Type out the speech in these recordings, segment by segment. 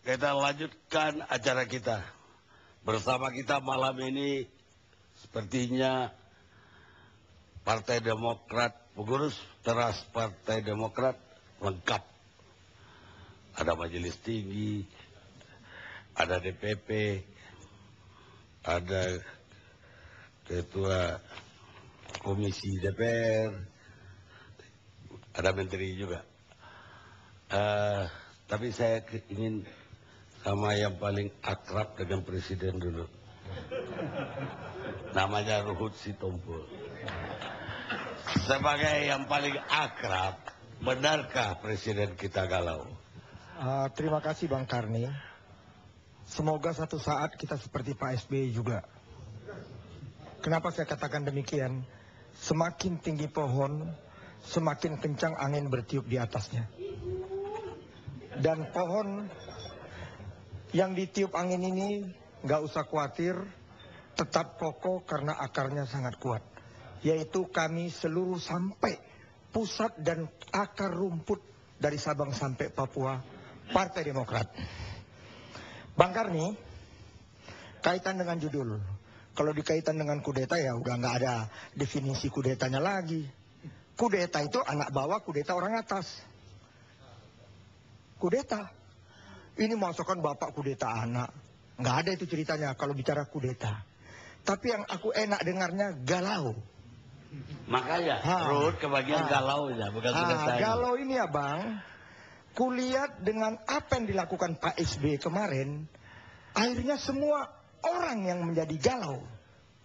kita lanjutkan acara kita. Bersama kita malam ini sepertinya Partai Demokrat, pengurus teras Partai Demokrat lengkap. Ada Majelis Tinggi, ada DPP, ada Ketua Komisi DPR, ada Menteri juga. Tapi saya ingin sama yang paling akrab dengan Presiden dulu. Namanya Ruhut Sitompul. Sebagai yang paling akrab, benarkah Presiden kita galau? Terima kasih Bang Karni. Semoga satu saat kita seperti Pak SBY juga. Kenapa saya katakan demikian? Semakin tinggi pohon, semakin kencang angin bertiup di atasnya. Dan pohon yang ditiup angin ini nggak usah khawatir, tetap kokoh karena akarnya sangat kuat. Yaitu kami seluruh sampai pusat dan akar rumput dari Sabang sampai Papua, Partai Demokrat. Bang Karni, kaitan dengan judul. Kalau dikaitan dengan kudeta ya udah nggak ada definisi kudetanya lagi. Kudeta itu anak bawah, kudeta orang atas. Kudeta. Ini masukkan bapak kudeta anak. Nggak ada itu ceritanya kalau bicara kudeta. Tapi yang aku enak dengarnya galau. Makanya Ruhut kebagian galau ya, bukan kudeta. Galau ini ya Bang, kulihat dengan apa yang dilakukan Pak SBY kemarin, akhirnya semua orang yang menjadi galau.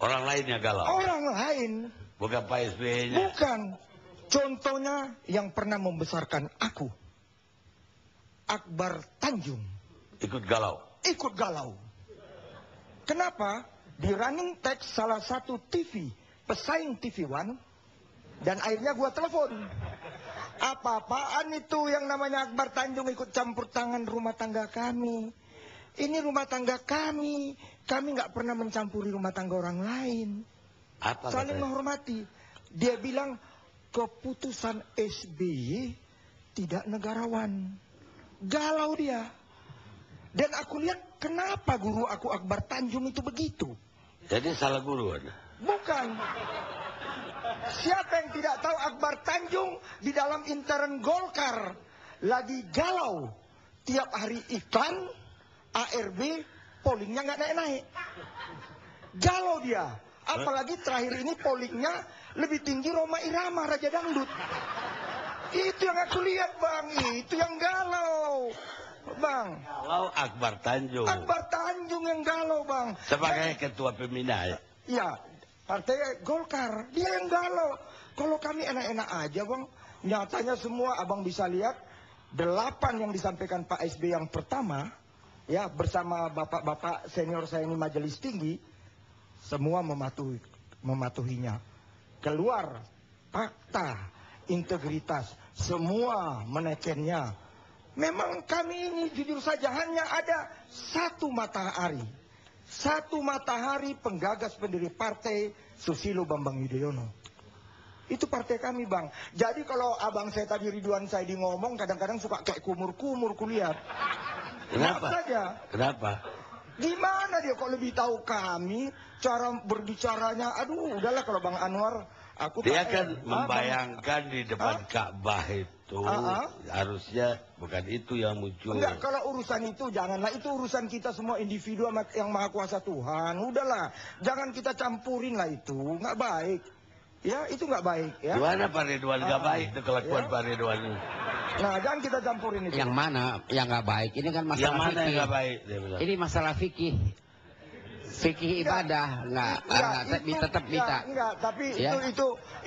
Orang lainnya galau? Orang lain. Bukan Pak SBY-nya? Bukan. Contohnya yang pernah membesarkan aku, Akbar Tanjung. Ikut galau? Ikut galau. Kenapa? Di running text salah satu TV, pesaing TV One, dan akhirnya gua telepon. Apa-apaan itu yang namanya Akbar Tanjung ikut campur tangan rumah tangga kami. Ini rumah tangga kami. Kami nggak pernah mencampuri rumah tangga orang lain. Apa saling katanya? menghormati. Dia bilang keputusan SBY tidak negarawan. Galau dia. Dan aku lihat kenapa guru aku Akbar Tanjung itu begitu. Jadi salah guru ada? Bukan. Siapa yang tidak tahu Akbar Tanjung di dalam intern Golkar lagi galau. Tiap hari iklan, ARB, pollingnya nggak naik-naik. Galau dia. Apalagi terakhir ini pollingnya lebih tinggi Roma Irama, Raja Dangdut. Itu yang aku lihat Bang, itu yang galau. Bang. Galau Akbar Tanjung. Akbar Tanjung yang galau Bang. Sebagai ketua pembina ya? Ya, Partai Golkar, dia yang galau. Kalau kami enak-enak aja Bang. Nyatanya semua abang bisa lihat 8 yang disampaikan Pak SBY yang pertama, ya bersama bapak-bapak senior saya ini Majelis Tinggi, semua mematuhinya. Keluar fakta, integritas, semua menekennya. Memang kami ini jujur saja hanya ada satu matahari. Satu matahari penggagas pendiri partai, Susilo Bambang Yudhoyono. Itu partai kami Bang. Jadi kalau abang saya tadi Ridwan Saidi ngomong kadang-kadang suka kayak kumur-kumur kulihat. Kenapa? Saja. Kenapa? Gimana dia kok lebih tahu kami, cara berbicaranya. Aduh udahlah kalau Bang Anwar. Dia kan membayangkan di depan Ka'bah itu harusnya bukan itu yang muncul. Enggak, kalau urusan itu janganlah, itu urusan kita semua individu yang maha kuasa Tuhan. Udahlah, jangan kita campurin lah itu, nggak baik. Ya, itu nggak baik ya. Gimana Pak Ridwan nggak baik itu kelakuan Pak Ridwan ini? Nah, jangan kita campurin itu. Yang mana yang nggak baik? Ini kan masalah yang mana fikih. yang nggak baik? Ini masalah fikih. Fikih ibadah tetap bisa. Enggak, tapi ya?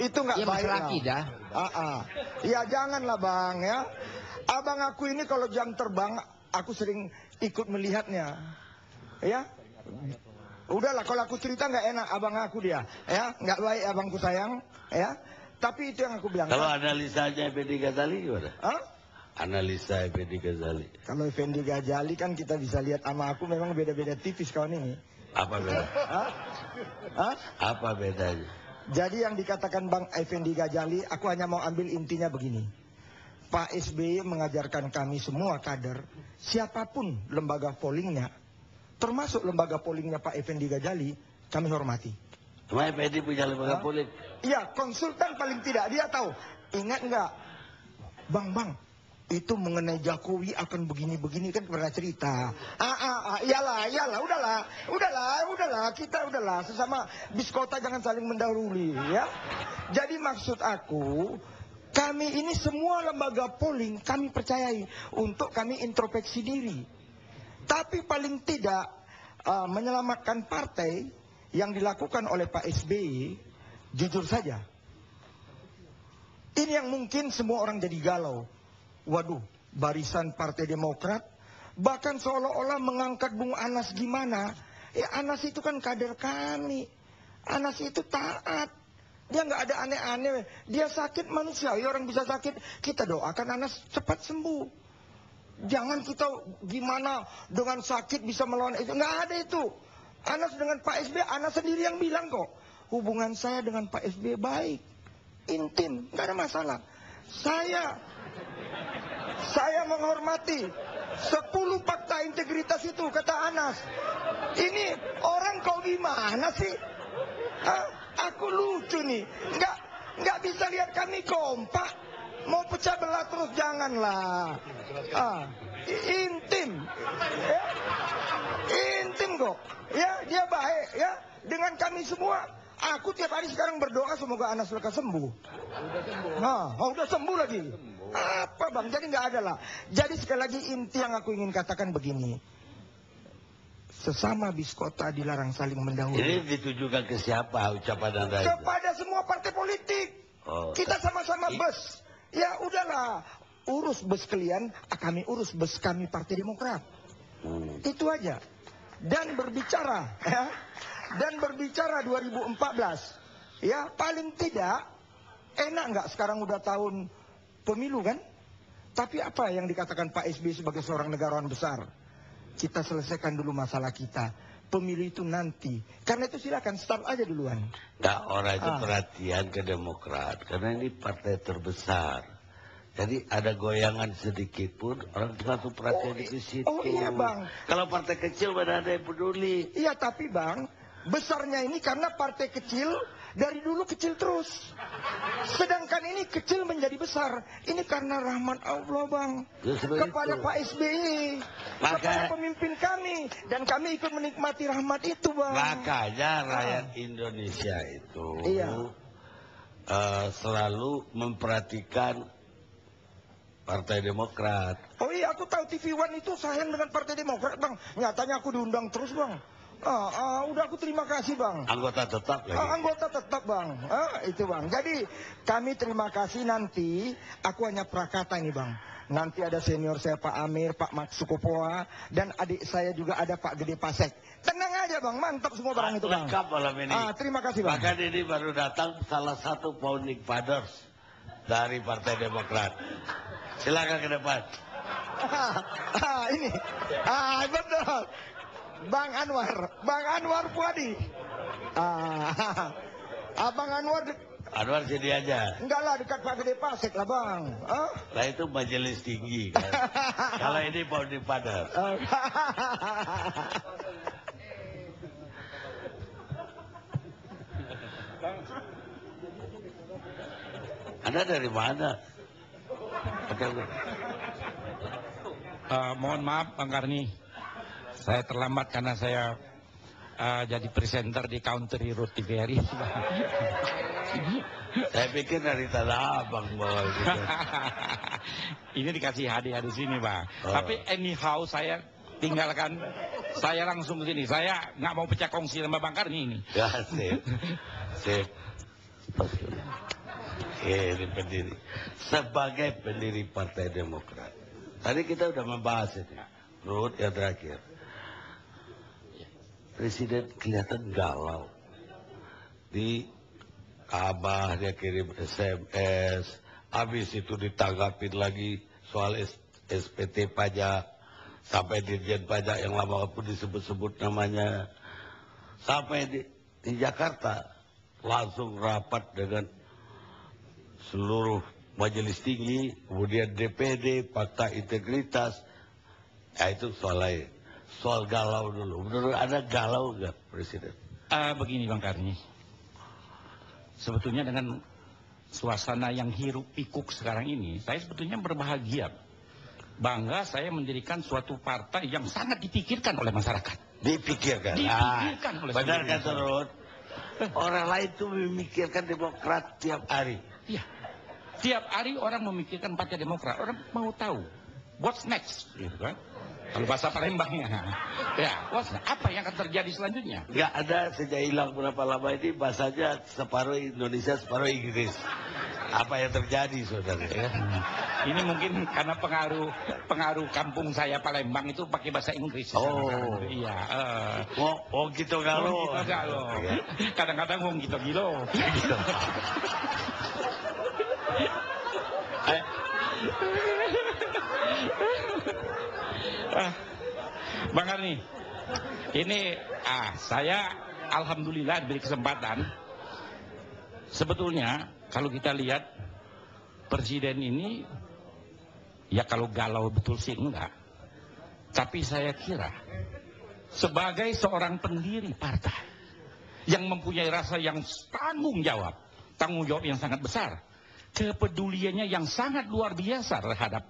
itu enggak ya, baik. Masalah akidah. Ya janganlah Bang ya. Abang aku ini kalau jam terbang aku sering ikut melihatnya. Ya. Udahlah kalau aku cerita nggak enak abang aku dia. Ya, nggak baik abangku sayang, ya. Tapi itu yang aku bilang. Kalau analisanya Effendi Ghazali gimana? Analisa Effendi Ghazali. Kalau Effendi Ghazali kan kita bisa lihat sama aku memang beda-beda tipis kawan ini. Apa beda? Apa bedanya? Jadi yang dikatakan Bang Effendi Ghazali, aku hanya mau ambil intinya begini. Pak SBY mengajarkan kami semua kader, siapapun lembaga pollingnya, termasuk lembaga pollingnya Pak Effendi Ghazali, kami hormati. Cuma Effendi punya lembaga polling. Iya, konsultan paling tidak, dia tahu. Ingat nggak, Bang, itu mengenai Jokowi akan begini-begini kan pernah cerita. Iyalah, udahlah, kita udahlah, sesama biskota jangan saling mendahului, ya. Jadi maksud aku, kami ini semua lembaga polling kami percayai untuk kami introspeksi diri. Tapi paling tidak menyelamatkan partai yang dilakukan oleh Pak SBY, jujur saja. Ini yang mungkin semua orang jadi galau. Waduh, barisan Partai Demokrat bahkan seolah-olah mengangkat Bung Anas gimana. Anas itu kan kader kami. Anas itu taat. Dia nggak ada aneh-aneh. Dia sakit manusiawi, orang bisa sakit. Kita doakan Anas cepat sembuh. Jangan kita gimana dengan sakit bisa melawan itu. Nggak ada itu. Anas dengan Pak SBY, Anas sendiri yang bilang kok. Hubungan saya dengan Pak SBY baik. Intim, nggak ada masalah. Saya menghormati 10 fakta integritas itu, kata Anas. Ini orang kau gimana sih? Aku lucu nih, nggak bisa lihat kami kompak, mau pecah belah terus janganlah. Intim, ya, intim kok, ya dia baik, ya dengan kami semua. Aku tiap hari sekarang berdoa semoga Anas lekas sembuh. Udah sembuh lagi. Apa bang? Jadi nggak ada lah. Jadi sekali lagi inti yang aku ingin katakan begini. Sesama biskota dilarang saling mendahului. Ini ditujukan ke siapa ucapan Anda itu? Kepada semua partai politik. Kita sama-sama bus. Ya udahlah, urus bus kalian, kami urus bus kami Partai Demokrat. Itu aja. Dan berbicara, ya. Dan berbicara 2014. Ya, paling tidak enak nggak sekarang udah tahun pemilu kan? Tapi apa yang dikatakan Pak SBY sebagai seorang negarawan besar? Kita selesaikan dulu masalah kita. Pemilu itu nanti. Karena itu silakan start aja duluan. Nah, orang itu perhatian ke Demokrat. Karena ini partai terbesar. Jadi ada goyangan sedikit pun orang langsung perhatian ke situ. Oh iya bang. Kalau partai kecil mana ada yang peduli. Iya tapi bang, besarnya ini karena partai kecil dari dulu kecil terus. Sedangkan ini kecil menjadi besar. Ini karena rahmat Allah bang. Kepada Pak SBY. Kepada pemimpin kami. Dan kami ikut menikmati rahmat itu bang. Makanya rakyat Indonesia itu selalu memperhatikan Partai Demokrat. Oh iya aku tahu TV One itu sayang dengan Partai Demokrat bang. Nyatanya aku diundang terus bang. Udah aku terima kasih bang. Anggota tetap lagi. Anggota tetap bang. Itu bang. Jadi kami terima kasih nanti. Aku hanya prakata ini bang. Nanti ada senior saya Pak Amir, Pak Mak Sukopoa, dan adik saya juga ada Pak Gede Pasek. Tenang aja bang, mantap semua barang itu bang. Lengkap malam ini. Terima kasih bang. Bahkan ini baru datang salah satu founding fathers dari Partai Demokrat. Silakan ke depan. Ini. Betul. Bang Anwar Puadi. Abang Anwar. Anwar sini aja. Enggak lah, dekat Pak Gede Pasek lah bang. Nah itu majelis tinggi kan. Kalau ini founding father. Anda dari mana? Mohon maaf Bang Karni, saya terlambat karena saya jadi presenter di Country Road TVRI. Saya pikir dari Tanah Abang bawa gitu. Ini dikasih hadiah di sini Bang. Tapi anyhow saya tinggalkan, saya langsung ke sini. Saya nggak mau pecah kongsi sama Bang Karni ini. Ya sip. Ini pendiri. Sebagai pendiri Partai Demokrat. Tadi kita udah membahas ini. Ruhut yang terakhir. Presiden kelihatan galau. Di Abah dia kirim SMS. Habis itu ditanggapin lagi soal SPT pajak. Sampai Dirjen Pajak yang lama pun disebut-sebut namanya. Sampai di Jakarta. Langsung rapat dengan seluruh majelis tinggi, kemudian DPD, fakta integritas. Ya itu soal lain. Soal galau dulu. Menurut Anda galau nggak Presiden? Begini Bang Karni. Sebetulnya dengan suasana yang hiruk pikuk sekarang ini, saya sebetulnya berbahagia. Bangga saya mendirikan suatu partai yang sangat dipikirkan oleh masyarakat. Dipikirkan. Dipikirkan oleh Benar seluruh kan masyarakat. Terus? Orang lain tuh memikirkan Demokrat tiap hari. Iya. Tiap hari orang memikirkan Partai Demokrat. Orang mau tahu what's next, gitu kan? Kalau bahasa Palembangnya. Ya, apa yang akan terjadi selanjutnya? Nggak ada sejak hilang berapa lama ini bahasanya separuh Indonesia, separuh Inggris. Apa yang terjadi, saudara? Ya? Ini mungkin karena pengaruh kampung saya Palembang itu pakai bahasa Inggris. Oh. Iya. Oh gitu galau. Gitu galo. Kadang-kadang ngomong gitu gilo. Bang Karni, ini saya alhamdulillah diberi kesempatan. Sebetulnya kalau kita lihat presiden ini, ya kalau galau betul sih enggak. Tapi saya kira sebagai seorang pendiri partai yang mempunyai rasa yang tanggung jawab yang sangat besar, kepeduliannya yang sangat luar biasa terhadap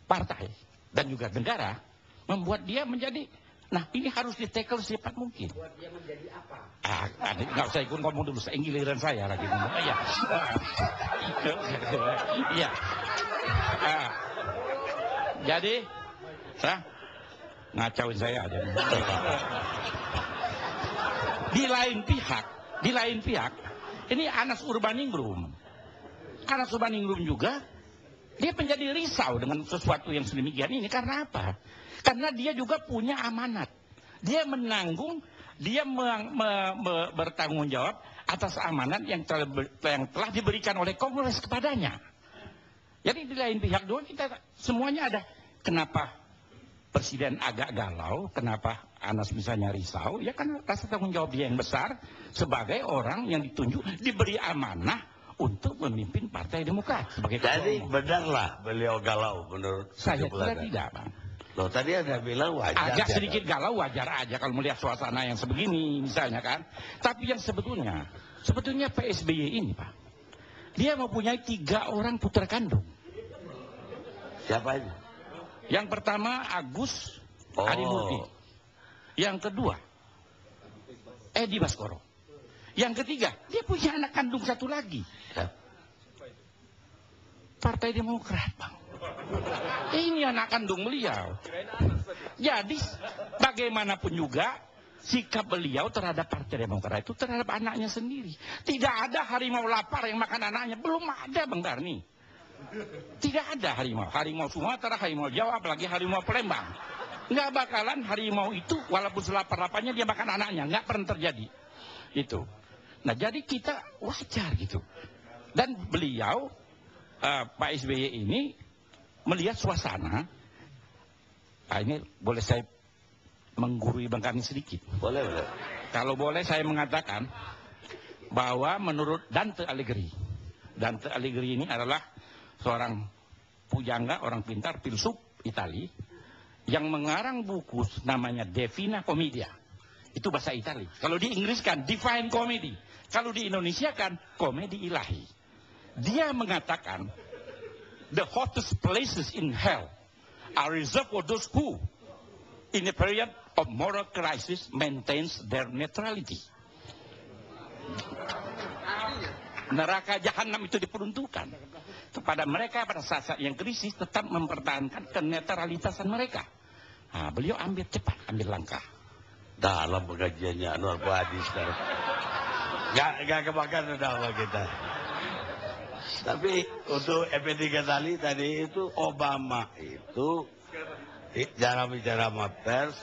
partai dan juga negara, membuat dia menjadi, nah ini harus di-tackle secepat mungkin. Buat dia menjadi apa? Nggak usah ikut ngomong dulu, giliran saya lagi ngomong. Iya. Iya. Jadi, ngacauin saya aja. Di lain pihak, ini Anas Urbaningrum. Anas Urbaningrum juga, dia menjadi risau dengan sesuatu yang sedemikian ini. Karena apa? Karena dia juga punya amanat. Dia menanggung, dia bertanggung jawab atas amanat yang telah diberikan oleh Kongres kepadanya. Jadi di lain pihak juga kita semuanya ada. Kenapa Presiden agak galau? Kenapa Anas misalnya risau? Ya kan rasa tanggung jawab dia yang besar sebagai orang yang ditunjuk, diberi amanah untuk memimpin Partai Demokrat. Jadi benarlah beliau galau menurut saya kira tidak, Bang. Loh tadi Anda bilang wajar. Agak sedikit galau wajar aja kalau melihat suasana yang sebegini misalnya kan. Tapi yang sebetulnya Pak SBY ini, Pak, dia mempunyai 3 orang putra kandung. Siapa ini? Yang pertama Agus Harimurti. Yang kedua Edi Baskoro. Yang ketiga, dia punya anak kandung satu lagi. Partai Demokrat, Bang. Ini anak kandung beliau. Jadi, bagaimanapun juga, sikap beliau terhadap Partai Demokrat itu terhadap anaknya sendiri. Tidak ada harimau lapar yang makan anaknya. Belum ada, Bang Karni. Tidak ada harimau. Harimau Sumatera, harimau Jawa, apalagi harimau Palembang. Nggak bakalan harimau itu, walaupun selapar-laparnya dia makan anaknya. Nggak pernah terjadi. Itu. Nah jadi kita wajar gitu. Dan beliau, Pak SBY ini melihat suasana. Ini boleh saya menggurui Bang Karni sedikit? Boleh. Kalau boleh saya mengatakan bahwa menurut Dante Alighieri. Dante Alighieri ini adalah seorang pujangga, orang pintar, filsuf Itali. Yang mengarang buku namanya Divina Commedia. Itu bahasa Itali. Kalau di Inggris kan Divine Comedy. Kalau di Indonesia kan komedi ilahi. Dia mengatakan the hottest places in hell are reserved for those who in a period of moral crisis maintains their neutrality. Neraka jahanam itu diperuntukkan kepada mereka pada saat yang krisis tetap mempertahankan kenetralitasan mereka. Nah, beliau ambil langkah. Dalam pengajiannya Anwar Fuadi sekarang. Gak kemakan udah sama kita. Tapi untuk FPD Ghazali tadi itu Obama itu jarang bicara sama pers.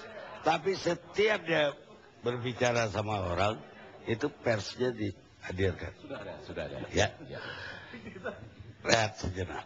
Tapi setiap dia berbicara sama orang itu persnya dihadirkan. Sudah ada. Ya. Rehat sejenak.